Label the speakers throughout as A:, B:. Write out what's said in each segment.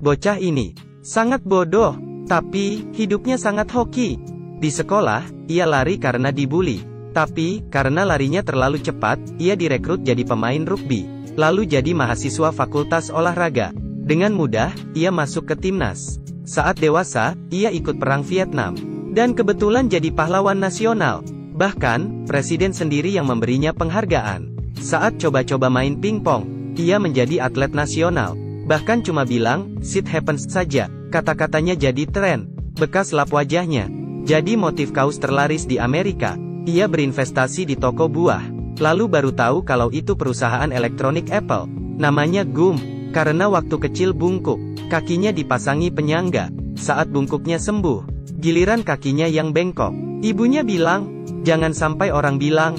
A: bocah ini sangat bodoh, tapi hidupnya sangat hoki. Di sekolah, ia lari karena dibully. Tapi, karena larinya terlalu cepat, ia direkrut jadi pemain rugby. Lalu jadi mahasiswa fakultas olahraga. Dengan mudah, ia masuk ke timnas. Saat dewasa, ia ikut perang Vietnam. Dan kebetulan jadi pahlawan nasional. Bahkan, presiden sendiri yang memberinya penghargaan. Saat coba-coba main pingpong, ia menjadi atlet nasional. Bahkan cuma bilang, shit happens saja. Kata-katanya jadi tren. Bekas lap wajahnya jadi motif kaos terlaris di Amerika. Ia berinvestasi di toko buah. Lalu baru tahu kalau itu perusahaan elektronik Apple. Namanya Gum. Karena waktu kecil bungkuk, kakinya dipasangi penyangga. Saat bungkuknya sembuh, giliran kakinya yang bengkok. Ibunya bilang, jangan sampai orang bilang,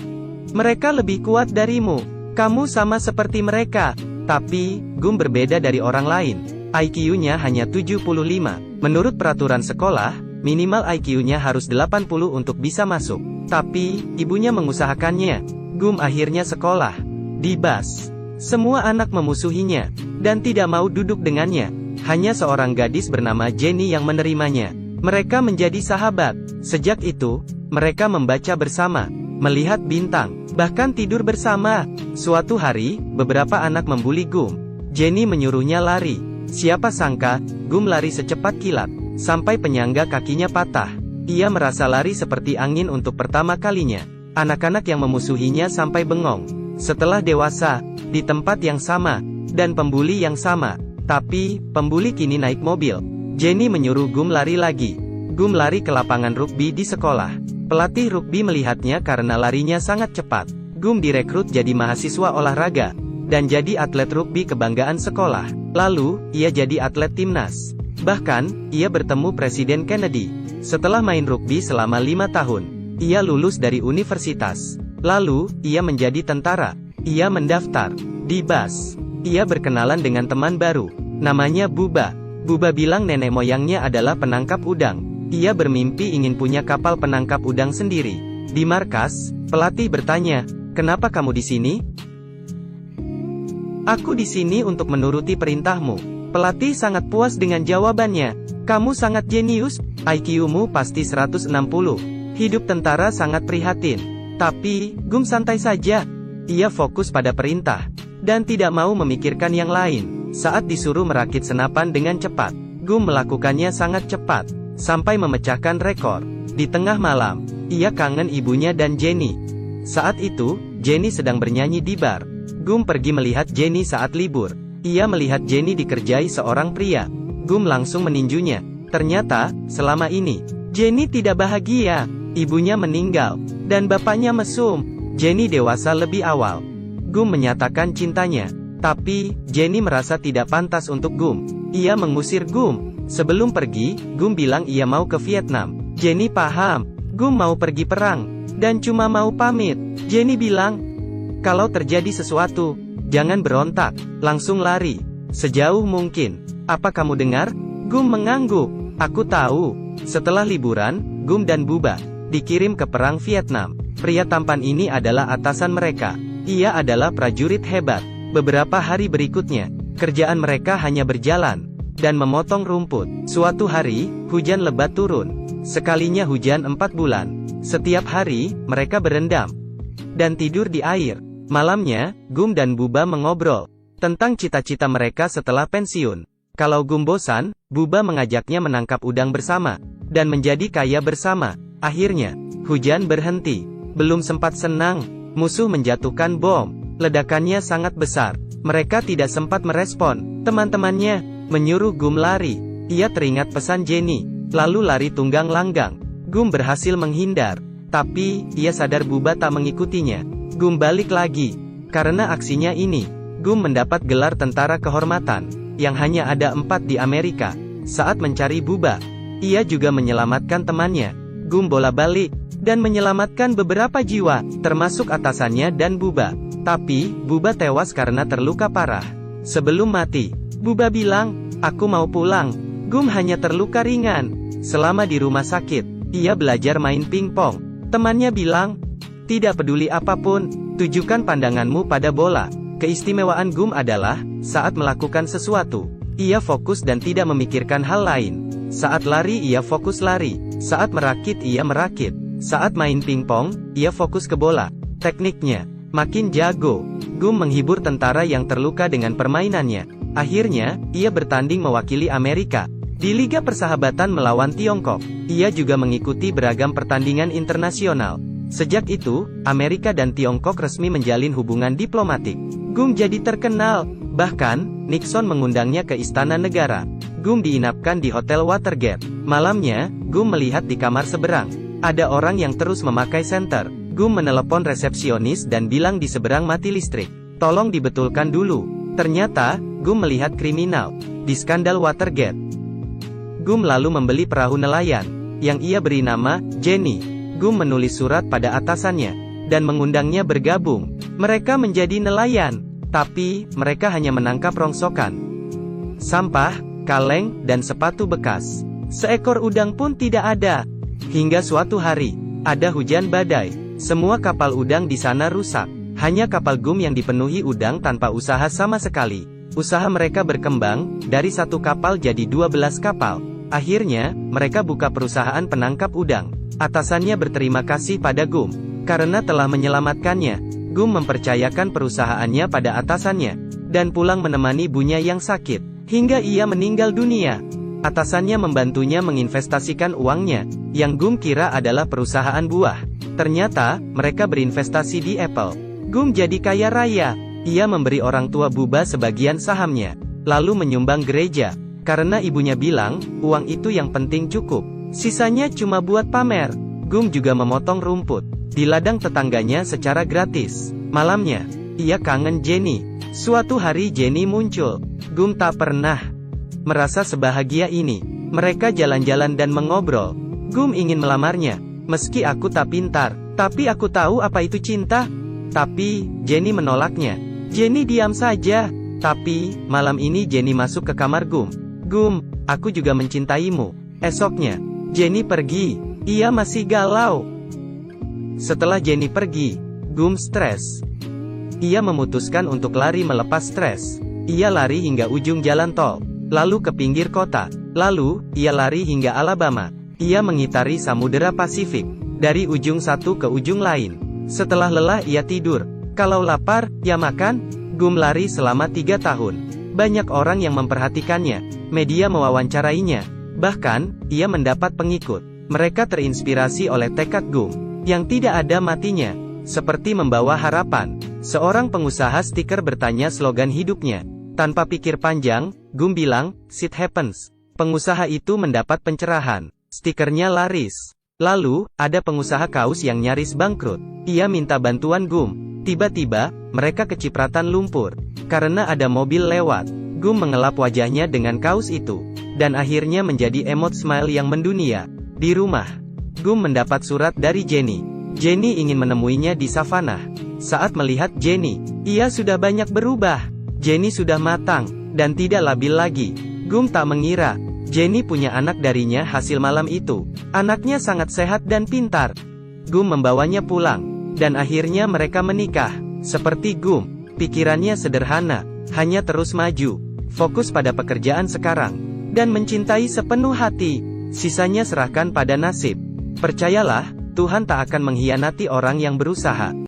A: mereka lebih kuat darimu. Kamu sama seperti mereka. Tapi, Gum berbeda dari orang lain. IQ-nya hanya 75. Menurut peraturan sekolah, minimal IQ-nya harus 80 untuk bisa masuk. Tapi, ibunya mengusahakannya. Gum akhirnya sekolah di bus. Semua anak memusuhinya, dan tidak mau duduk dengannya. Hanya seorang gadis bernama Jenny yang menerimanya. Mereka menjadi sahabat. Sejak itu, mereka membaca bersama, melihat bintang, bahkan tidur bersama. Suatu hari, beberapa anak membuli Gum. Jenny menyuruhnya lari. Siapa sangka, Gum lari secepat kilat, sampai penyangga kakinya patah. Ia merasa lari seperti angin untuk pertama kalinya. Anak-anak yang memusuhinya sampai bengong. Setelah dewasa, di tempat yang sama, dan pembuli yang sama. Tapi, pembuli kini naik mobil. Jenny menyuruh Gum lari lagi. Gum lari ke lapangan rugby di sekolah. Pelatih rugby melihatnya karena larinya sangat cepat. Gum direkrut jadi mahasiswa olahraga, dan jadi atlet rugby kebanggaan sekolah. Lalu, ia jadi atlet timnas. Bahkan, ia bertemu Presiden Kennedy. Setelah main rugby selama 5 tahun, ia lulus dari universitas. Lalu, ia menjadi tentara. Ia mendaftar di BAS. Ia berkenalan dengan teman baru. Namanya Buba. Buba bilang nenek moyangnya adalah penangkap udang. Ia bermimpi ingin punya kapal penangkap udang sendiri. Di markas, pelatih bertanya, "Kenapa kamu di sini?" "Aku di sini untuk menuruti perintahmu." Pelatih sangat puas dengan jawabannya. "Kamu sangat jenius, IQ-mu pasti 160. Hidup tentara sangat prihatin." Tapi, Gum santai saja. Ia fokus pada perintah, dan tidak mau memikirkan yang lain. Saat disuruh merakit senapan dengan cepat, Gum melakukannya sangat cepat, sampai memecahkan rekor. Di tengah malam, ia kangen ibunya dan Jenny. Saat itu, Jenny sedang bernyanyi di bar. Gum pergi melihat Jenny saat libur. Ia melihat Jenny dikerjai seorang pria. Gum langsung meninjunya. Ternyata, selama ini, Jenny tidak bahagia. Ibunya meninggal, dan bapaknya mesum. Jenny dewasa lebih awal. Gum menyatakan cintanya. Tapi, Jenny merasa tidak pantas untuk Gum. Ia mengusir Gum. Sebelum pergi, Gum bilang ia mau ke Vietnam. Jenny paham. Gum mau pergi perang, dan cuma mau pamit. Jenny bilang, kalau terjadi sesuatu, jangan berontak, langsung lari. Sejauh mungkin. Apa kamu dengar? Gum mengangguk. Aku tahu. Setelah liburan, Gum dan Buba dikirim ke perang Vietnam. Pria tampan ini adalah atasan mereka. Ia adalah prajurit hebat. Beberapa hari berikutnya, kerjaan mereka hanya berjalan dan memotong rumput. Suatu hari, hujan lebat turun. Sekalinya hujan 4 bulan. Setiap hari, mereka berendam dan tidur di air. Malamnya, Gum dan Buba mengobrol tentang cita-cita mereka setelah pensiun. Kalau Gum bosan, Buba mengajaknya menangkap udang bersama dan menjadi kaya bersama. Akhirnya, hujan berhenti. Belum sempat senang, musuh menjatuhkan bom. Ledakannya sangat besar. Mereka tidak sempat merespon. Teman-temannya menyuruh Gum lari. Ia teringat pesan Jenny, lalu lari tunggang langgang. Gum berhasil menghindar, tapi ia sadar Buba tak mengikutinya. Gum balik lagi. Karena aksinya ini, Gum mendapat gelar tentara kehormatan, yang hanya ada 4 di Amerika. Saat mencari Buba, ia juga menyelamatkan temannya. Gum bola-balik, dan menyelamatkan beberapa jiwa, termasuk atasannya dan Buba. Tapi, Buba tewas karena terluka parah. Sebelum mati, Buba bilang, "Aku mau pulang." Gum hanya terluka ringan. Selama di rumah sakit, ia belajar main pingpong. Temannya bilang, "Tidak peduli apapun, tujukan pandanganmu pada bola." Keistimewaan Gum adalah, saat melakukan sesuatu, ia fokus dan tidak memikirkan hal lain. Saat lari ia fokus lari, saat merakit ia merakit, saat main pingpong, ia fokus ke bola. Tekniknya makin jago. Gum menghibur tentara yang terluka dengan permainannya. Akhirnya, ia bertanding mewakili Amerika di Liga Persahabatan melawan Tiongkok. Ia juga mengikuti beragam pertandingan internasional. Sejak itu, Amerika dan Tiongkok resmi menjalin hubungan diplomatik. Gum jadi terkenal. Bahkan, Nixon mengundangnya ke Istana Negara. Gum diinapkan di Hotel Watergate. Malamnya, Gum melihat di kamar seberang ada orang yang terus memakai senter. Gum menelepon resepsionis dan bilang di seberang mati listrik. Tolong dibetulkan dulu. Ternyata, Gum melihat kriminal di skandal Watergate. Gum lalu membeli perahu nelayan, yang ia beri nama, Jenny. Gum menulis surat pada atasannya, dan mengundangnya bergabung. Mereka menjadi nelayan, tapi, mereka hanya menangkap rongsokan, sampah, kaleng, dan sepatu bekas. Seekor udang pun tidak ada. Hingga suatu hari, ada hujan badai. Semua kapal udang di sana rusak. Hanya kapal Gum yang dipenuhi udang tanpa usaha sama sekali. Usaha mereka berkembang, dari satu kapal jadi 12 kapal. Akhirnya, mereka buka perusahaan penangkap udang. Atasannya berterima kasih pada Gum, karena telah menyelamatkannya. Gum mempercayakan perusahaannya pada atasannya, dan pulang menemani ibunya yang sakit, hingga ia meninggal dunia. Atasannya membantunya menginvestasikan uangnya, yang Gum kira adalah perusahaan buah. Ternyata, mereka berinvestasi di Apple. Gum jadi kaya raya. Ia memberi orang tua Buba sebagian sahamnya, lalu menyumbang gereja. Karena ibunya bilang, uang itu yang penting cukup. Sisanya cuma buat pamer. Gum juga memotong rumput di ladang tetangganya secara gratis. Malamnya, ia kangen Jenny. Suatu hari Jenny muncul. Gum tak pernah merasa sebahagia ini. Mereka jalan-jalan dan mengobrol. Gum ingin melamarnya. Meski aku tak pintar, tapi aku tahu apa itu cinta. Tapi, Jenny menolaknya. Jenny diam saja. Tapi, malam ini Jenny masuk ke kamar Gum. Gum, aku juga mencintaimu. Esoknya, Jenny pergi. Ia masih galau. Setelah Jenny pergi, Gum stres. Ia memutuskan untuk lari melepas stres. Ia lari hingga ujung jalan tol, lalu ke pinggir kota. Lalu, ia lari hingga Alabama. Ia mengitari Samudera Pasifik, dari ujung satu ke ujung lain. Setelah lelah ia tidur. Kalau lapar, ia makan. Gum lari selama 3 tahun. Banyak orang yang memperhatikannya. Media mewawancarainya. Bahkan, ia mendapat pengikut. Mereka terinspirasi oleh tekad Gum, yang tidak ada matinya. Seperti membawa harapan. Seorang pengusaha stiker bertanya slogan hidupnya. Tanpa pikir panjang, Gum bilang, "Shit happens." Pengusaha itu mendapat pencerahan. Stikernya laris. Lalu, ada pengusaha kaos yang nyaris bangkrut. Ia minta bantuan Gum. Tiba-tiba, mereka kecipratan lumpur. Karena ada mobil lewat. Gum mengelap wajahnya dengan kaos itu. Dan akhirnya menjadi emot smile yang mendunia. Di rumah, Gum mendapat surat dari Jenny. Jenny ingin menemuinya di savana. Saat melihat Jenny, ia sudah banyak berubah. Jenny sudah matang, dan tidak labil lagi. Gum tak mengira, Jenny punya anak darinya hasil malam itu. Anaknya sangat sehat dan pintar. Gum membawanya pulang. Dan akhirnya mereka menikah. Seperti Gum, pikirannya sederhana, hanya terus maju, fokus pada pekerjaan sekarang, dan mencintai sepenuh hati. Sisanya serahkan pada nasib. Percayalah, Tuhan tak akan mengkhianati orang yang berusaha.